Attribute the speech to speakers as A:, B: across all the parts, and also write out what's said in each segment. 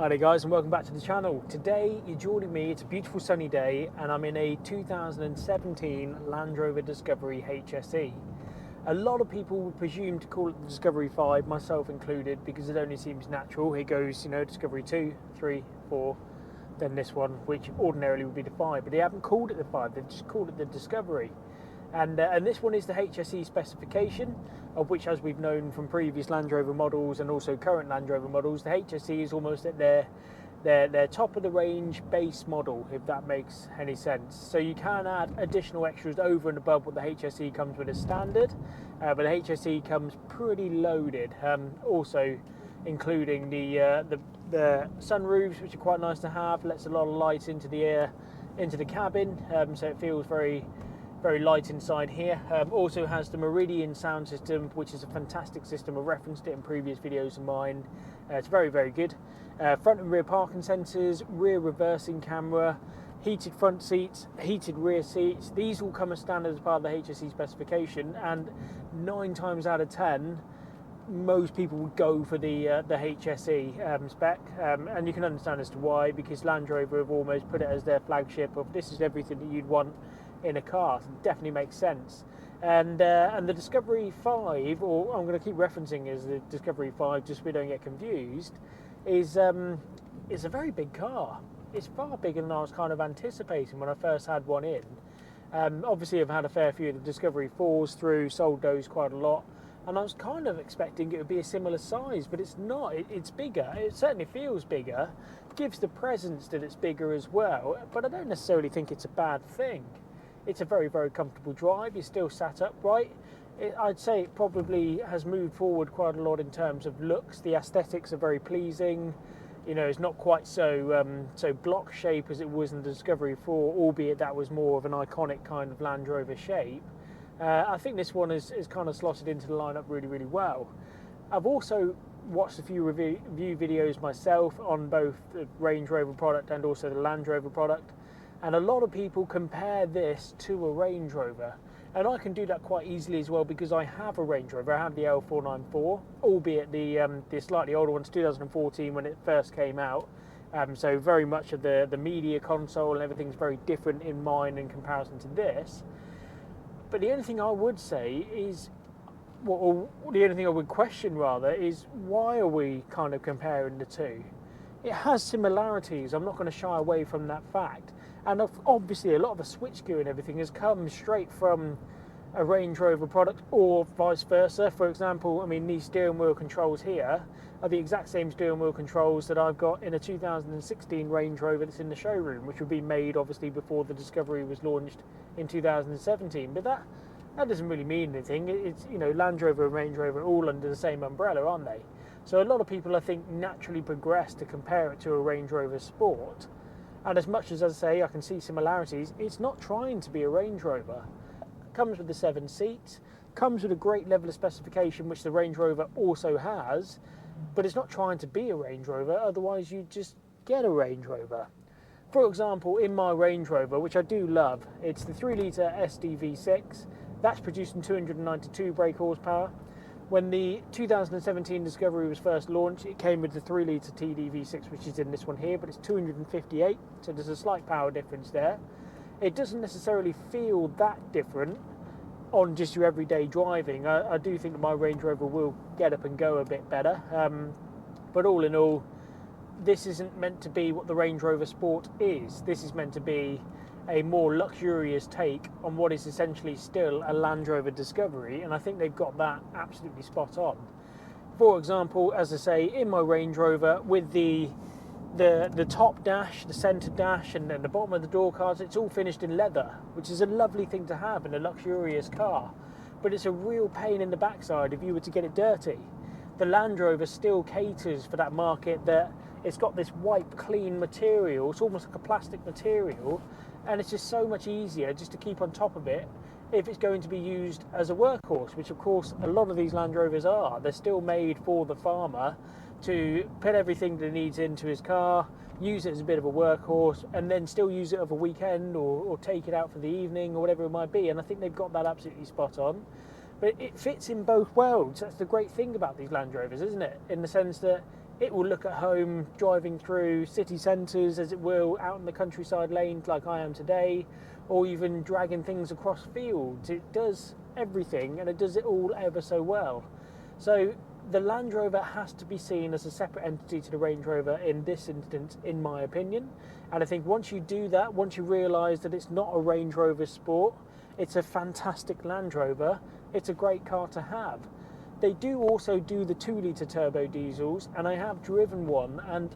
A: Hi there guys, and welcome back to the channel. Today you're joining me, it's a beautiful sunny day and I'm in a 2017 Land Rover Discovery HSE. A lot of people would presume to call it the Discovery 5, myself included, because it only seems natural. It goes, Discovery 2, 3, 4, then this one, which ordinarily would be the 5, but they haven't called it the 5, they've just called it the Discovery. And this one is the HSE specification, of which, as we've known from previous Land Rover models and also current Land Rover models, the HSE is almost at their top of the range base model, if that makes any sense. So you can add additional extras over and above what the HSE comes with as standard, but the HSE comes pretty loaded, also including the sunroofs, which are quite nice to have, lets a lot of light into the air, into the cabin, so it feels very light inside here. Also has the Meridian sound system, which is a fantastic system. I've referenced it in previous videos of mine. It's very good. Front and rear parking sensors, rear reversing camera, heated front seats, heated rear seats. These all come as standard as part of the HSE specification, and 9 times out of 10 most people would go for the HSE spec, and you can understand as to why, because Land Rover have almost put it as their flagship of this is everything that you'd want in a car. So it definitely makes sense. And the Discovery 5, or I'm going to keep referencing as the Discovery 5 just so we don't get confused, is a very big car. It's far bigger than I was kind of anticipating when I first had one in. Obviously I've had a fair few of the Discovery 4s through, sold those quite a lot, and I was kind of expecting it would be a similar size, but it's not. It's bigger. It certainly feels bigger, gives the presence that it's bigger as well, but I don't necessarily think it's a bad thing. It's a very comfortable drive. You're still sat upright. I'd say it probably has moved forward quite a lot in terms of looks. The aesthetics are very pleasing. It's not quite so block shape as it was in the Discovery 4, albeit that was more of an iconic kind of Land Rover shape. I think this one is kind of slotted into the lineup really well. I've also watched a few review videos myself on both the Range Rover product and also the Land Rover product. And a lot of people compare this to a Range Rover, and I can do that quite easily as well because I have a Range Rover. I have the L494, albeit the slightly older one's 2014 when it first came out. So very much of the media console and everything's very different in mine in comparison to this. But the only thing I would say is, or the only thing I would question rather, is why are we kind of comparing the two? It has similarities. I'm not going to shy away from that fact. And obviously a lot of the switchgear and everything has come straight from a Range Rover product, or vice versa. For example, I mean, these steering wheel controls here are the exact same steering wheel controls that I've got in a 2016 Range Rover that's in the showroom, which would be made obviously before the Discovery was launched in 2017. But that doesn't really mean anything. It's, Land Rover and Range Rover are all under the same umbrella, aren't they? So a lot of people, I think, naturally progress to compare it to a Range Rover Sport. And as much as I say I can see similarities, it's not trying to be a Range Rover. It comes with the 7 seats, comes with a great level of specification, which the Range Rover also has, but it's not trying to be a Range Rover, otherwise you just get a Range Rover. For example, in my Range Rover, which I do love, it's the 3-litre SDV6, that's producing 292 brake horsepower. When the 2017 Discovery was first launched, it came with the 3-litre TDV6, which is in this one here, but it's 258, so there's a slight power difference there. It doesn't necessarily feel that different on just your everyday driving. I do think that my Range Rover will get up and go a bit better, but all in all, this isn't meant to be what the Range Rover Sport is. This is meant to be a more luxurious take on what is essentially still a Land Rover Discovery, and I think they've got that absolutely spot on. For example, as I say, in my Range Rover, with the top dash, the centre dash, and then the bottom of the door cards, it's all finished in leather, which is a lovely thing to have in a luxurious car, but it's a real pain in the backside if you were to get it dirty. The Land Rover still caters for that market, that it's got this wipe clean material. It's almost like a plastic material, and it's just so much easier just to keep on top of it if it's going to be used as a workhorse, which of course a lot of these Land Rovers are. They're still made for the farmer to put everything that he needs into his car, use it as a bit of a workhorse, and then still use it over a weekend or take it out for the evening or whatever it might be. And I think they've got that absolutely spot on. But it fits in both worlds. That's the great thing about these Land Rovers, isn't it? In the sense that it will look at home driving through city centres, as it will out in the countryside lanes like I am today, or even dragging things across fields. It does everything, and it does it all ever so well. So the Land Rover has to be seen as a separate entity to the Range Rover in this instance, in my opinion. And I think once you do that, once you realise that it's not a Range Rover Sport, it's a fantastic Land Rover, it's a great car to have. They do also do the 2-litre turbo diesels, and I have driven one, and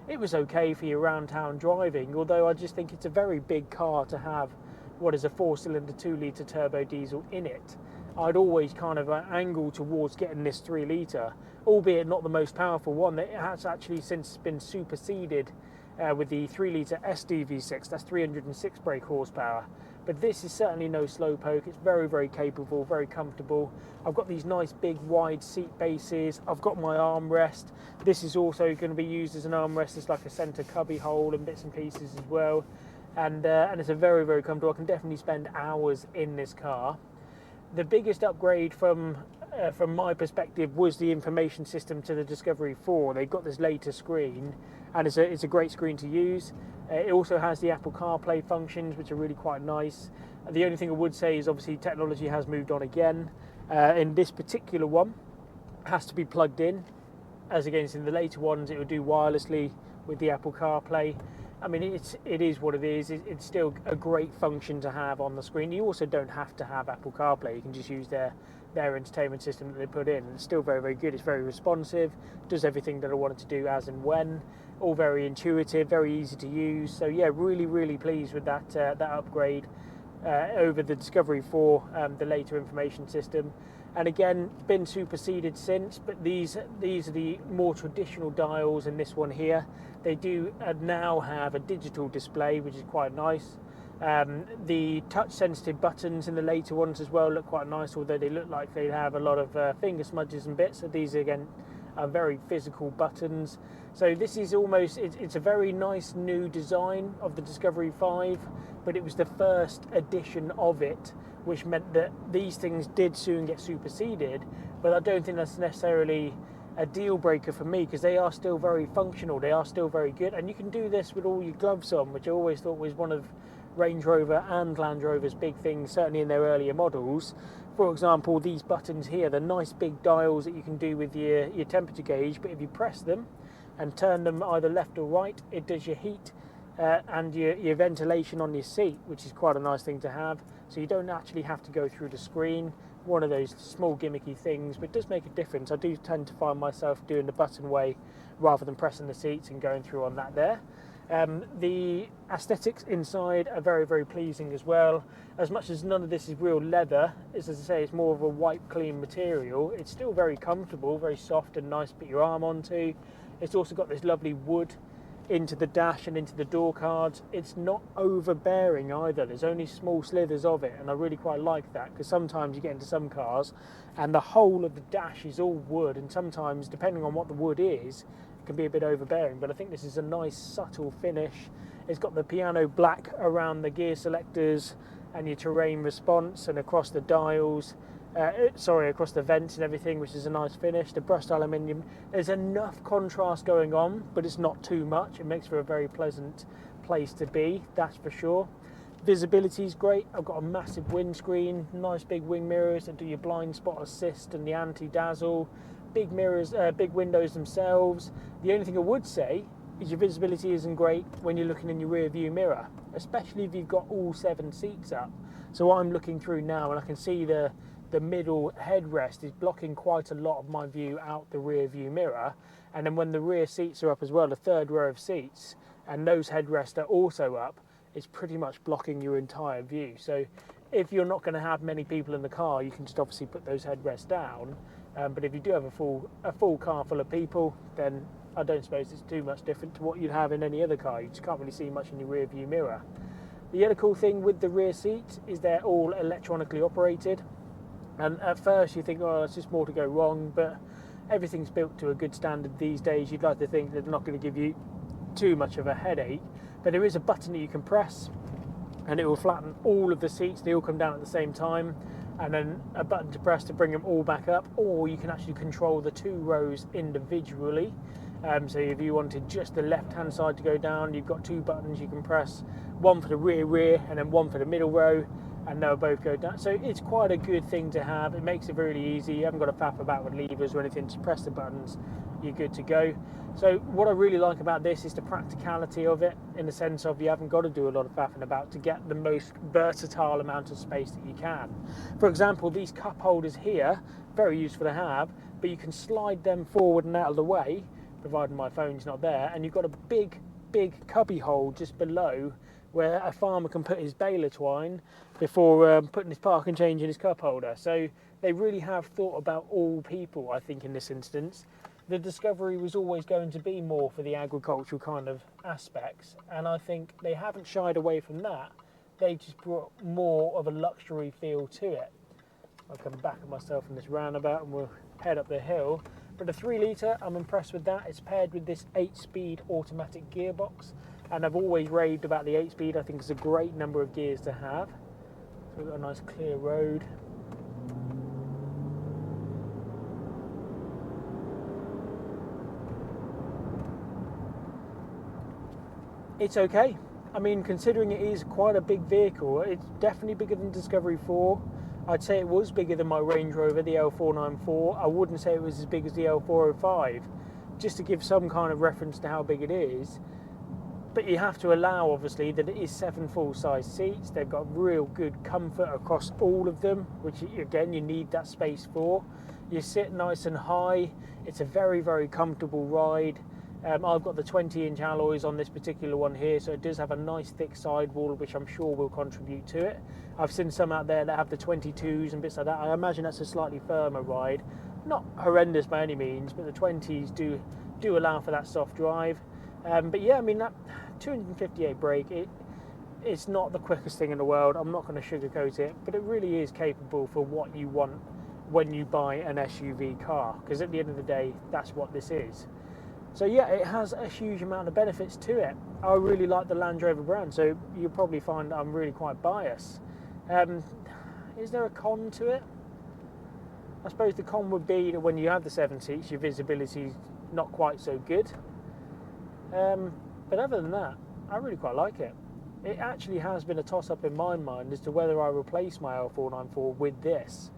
A: it was okay for your round town driving, although I just think it's a very big car to have what is a 4-cylinder 2-litre turbo diesel in it. I'd always kind of angle towards getting this 3-litre, albeit not the most powerful one. It has actually since been superseded with the 3-litre SDV6, that's 306 brake horsepower. But this is certainly no slowpoke. It's very, very capable, very comfortable. I've got these nice big wide seat bases. I've got my armrest. This is also going to be used as an armrest. It's like a centre cubby hole and bits and pieces as well. And it's a very, very comfortable. I can definitely spend hours in this car. The biggest upgrade from my perspective was the information system to the Discovery 4. They've got this later screen, and it's a great screen to use. It also has the Apple CarPlay functions, which are really quite nice. The only thing I would say is obviously technology has moved on again. In this particular one, it has to be plugged in, as against in the later ones it would do wirelessly with the Apple CarPlay. I mean, it is what it is. It's still a great function to have on the screen. You also don't have to have Apple CarPlay. You can just use their entertainment system that they put in. It's still very, very good. It's very responsive, does everything that I wanted to do as and when. All very intuitive, very easy to use. So yeah, really, really pleased with that upgrade over the Discovery 4, the later information system. And again, been superseded since, but these are the more traditional dials in this one here. They do now have a digital display, which is quite nice. The touch sensitive buttons in the later ones as well look quite nice, although they look like they have a lot of finger smudges and bits. So these again are very physical buttons. So this is almost, it's a very nice new design of the Discovery 5, but it was the first edition of it, which meant that these things did soon get superseded. But I don't think that's necessarily a deal breaker for me, because they are still very functional, they are still very good, and you can do this with all your gloves on, which I always thought was one of Range Rover and Land Rover's big things, certainly in their earlier models. For example, these buttons here, the nice big dials that you can do with your temperature gauge, but if you press them and turn them either left or right, it does your heat and your ventilation on your seat, which is quite a nice thing to have. So you don't actually have to go through the screen. One of those small gimmicky things, but it does make a difference. I do tend to find myself doing the button way rather than pressing the seats and going through on that there. The aesthetics inside are very, very pleasing as well. As much as none of this is real leather, as I say, it's more of a wipe clean material, it's still very comfortable, very soft and nice to put your arm onto. It's also got this lovely wood into the dash and into the door cards. It's not overbearing either. There's only small slithers of it, and I really quite like that, because sometimes you get into some cars and the whole of the dash is all wood, and sometimes, depending on what the wood is, it can be a bit overbearing. But I think this is a nice subtle finish. It's got the piano black around the gear selectors and your terrain response, and across the dials, across the vents and everything, which is a nice finish. The brushed aluminium, there's enough contrast going on, but it's not too much. It makes for a very pleasant place to be, that's for sure. Visibility is great. I've got a massive windscreen, nice big wing mirrors that do your blind spot assist and the anti-dazzle. Big mirrors, big windows themselves. The only thing I would say is your visibility isn't great when you're looking in your rear view mirror, especially if you've got all 7 seats up. So I'm looking through now and I can see the middle headrest is blocking quite a lot of my view out the rear view mirror. And then when the rear seats are up as well, the third row of seats, and those headrests are also up, it's pretty much blocking your entire view. So if you're not going to have many people in the car, you can just obviously put those headrests down. But if you do have a full car full of people, then I don't suppose it's too much different to what you'd have in any other car. You just can't really see much in your rear view mirror. The other cool thing with the rear seats is they're all electronically operated. And at first you think, oh, it's just more to go wrong, but everything's built to a good standard these days. You'd like to think they're not going to give you too much of a headache. But there is a button that you can press and it will flatten all of the seats. They all come down at the same time. and then a button to press to bring them all back up, or you can actually control the 2 rows individually. So if you wanted just the left hand side to go down, you've got 2 buttons you can press, one for the rear and then one for the middle row, and they'll both go down. So it's quite a good thing to have. It makes it really easy. You haven't got to faff about with levers or anything. Just press the buttons, you're good to go. So what I really like about this is the practicality of it, in the sense of you haven't got to do a lot of faffing about to get the most versatile amount of space that you can. For example, these cup holders here, very useful to have, but you can slide them forward and out of the way, providing my phone's not there, and you've got a big cubby hole just below where a farmer can put his baler twine before putting his park and change in his cup holder. So they really have thought about all people, I think, in this instance. The Discovery was always going to be more for the agricultural kind of aspects, and I think they haven't shied away from that. They just brought more of a luxury feel to it. I'll come back at myself in this roundabout and we'll head up the hill. But the 3 litre, I'm impressed with that. It's paired with this 8-speed automatic gearbox, and I've always raved about the 8-speed. I think it's a great number of gears to have. So we've got a nice clear road. It's okay. I mean, considering it is quite a big vehicle, it's definitely bigger than Discovery 4. I'd say it was bigger than my Range Rover, the L494. I wouldn't say it was as big as the L405, just to give some kind of reference to how big it is. But you have to allow, obviously, that it is 7 full-size seats. They've got real good comfort across all of them, which, again, you need that space for. You sit nice and high. It's a very, very comfortable ride. I've got the 20-inch alloys on this particular one here, so it does have a nice thick sidewall, which I'm sure will contribute to it. I've seen some out there that have the 22s and bits like that. I imagine that's a slightly firmer ride. Not horrendous by any means, but the 20s do allow for that soft drive. But yeah, I mean, that 258 brake, it's not the quickest thing in the world. I'm not going to sugarcoat it, but it really is capable for what you want when you buy an SUV car, because at the end of the day, that's what this is. So yeah, it has a huge amount of benefits to it. I really like the Land Rover brand, so you'll probably find I'm really quite biased. Is there a con to it? I suppose the con would be that when you have the 7 seats, your visibility is not quite so good. But other than that, I really quite like it. It actually has been a toss-up in my mind as to whether I replace my L494 with this.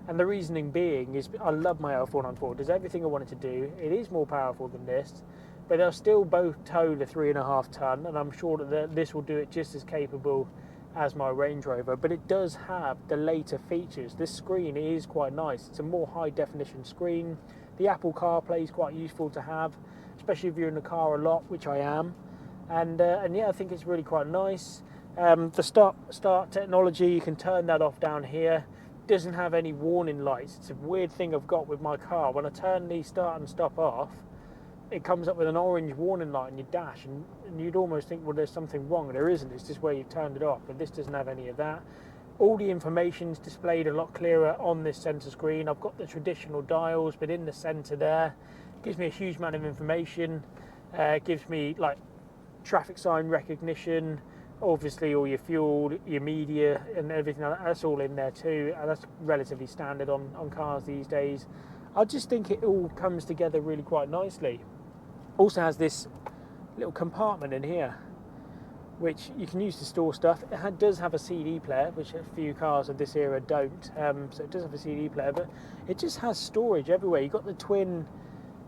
A: And the reasoning being is I love my L494. It does everything I want it to do. It is more powerful than this, but they'll still both tow the 3.5 ton, and I'm sure that this will do it just as capable as my Range Rover. But it does have the later features. This screen is quite nice. It's a more high definition screen. The Apple CarPlay is quite useful to have, especially if you're in the car a lot, which I am. And yeah, I think it's really quite nice. The start technology, you can turn that off down here. Doesn't have any warning lights. It's a weird thing I've got with my car. When I turn the start and stop off, it comes up with an orange warning light in your dash, and you'd almost think, well, there's something wrong. There isn't. It's just where you've turned it off, but this doesn't have any of that. All the information's displayed a lot clearer on this centre screen. I've got the traditional dials, but in the centre there, it gives me a huge amount of information. Gives me like traffic sign recognition, obviously all your fuel, your media and everything like that, that's all in there too, and that's relatively standard on cars these days. I just think it all comes together really quite nicely. Also has this little compartment in here which you can use to store stuff. It does have a CD player, which a few cars of this era don't, so it does have a CD player, but it just has storage everywhere. You've got the twin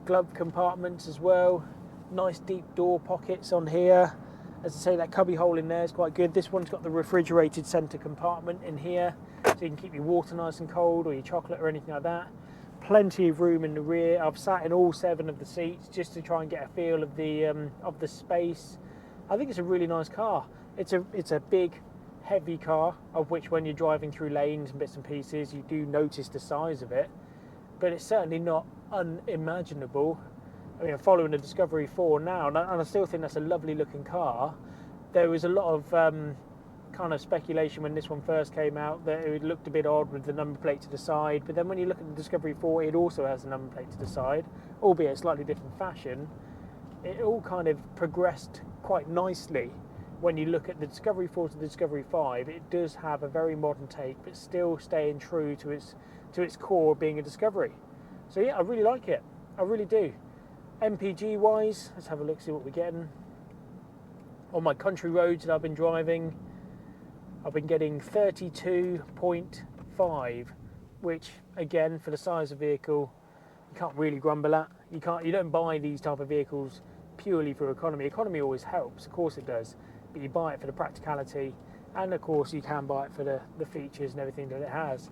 A: glove compartments as well, nice deep door pockets on here. As I say, that cubby hole in there is quite good. This one's got the refrigerated centre compartment in here, so you can keep your water nice and cold, or your chocolate or anything like that. Plenty of room in the rear. I've sat in all 7 of the seats just to try and get a feel of the space. I think it's a really nice car. It's a big, heavy car, of which when you're driving through lanes and bits and pieces, you do notice the size of it. But it's certainly not unimaginable. I mean, I'm following the Discovery 4 now, and I still think that's a lovely looking car. There was a lot of kind of speculation when this one first came out that it looked a bit odd with the number plate to the side, but then when you look at the Discovery 4, it also has a number plate to the side, albeit a slightly different fashion. It all kind of progressed quite nicely when you look at the Discovery 4 to the Discovery 5, it does have a very modern take, but still staying true to its core being a Discovery. So yeah, I really like it. I really do. MPG wise, let's have a look, see what we're getting. On my country roads that I've been driving, I've been getting 32.5, which again, for the size of vehicle, you can't really grumble at. You don't buy these type of vehicles purely for economy. Economy always helps, of course it does, but you buy it for the practicality, and of course you can buy it for the features and everything that it has.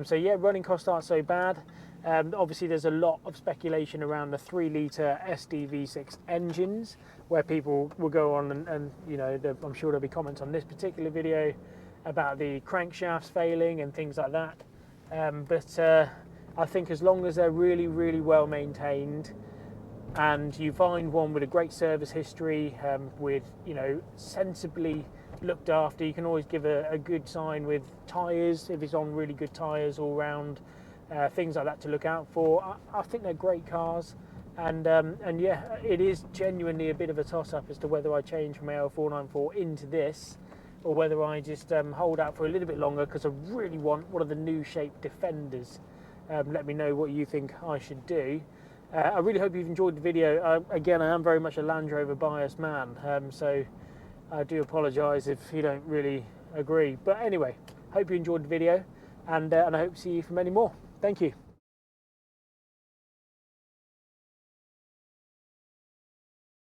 A: So yeah, running costs aren't so bad. Obviously there's a lot of speculation around the 3-litre SDV6 engines, where people will go on and you know, I'm sure there'll be comments on this particular video about the crankshafts failing and things like that. But I think as long as they're really, really well maintained, and you find one with a great service history, with, you know, sensibly looked after, you can always give a good sign with tyres, if it's on really good tyres all round, things like that to look out for. I think they're great cars, and yeah, it is genuinely a bit of a toss-up as to whether I change from AL494 into this, or whether I just hold out for a little bit longer, because I really want one of the new shape Defenders. Let me know what you think I should do. I really hope you've enjoyed the video. Again, I am very much a Land Rover biased man, so I do apologise if you don't really agree. But anyway, hope you enjoyed the video, and I hope to see you for many more. Thank you.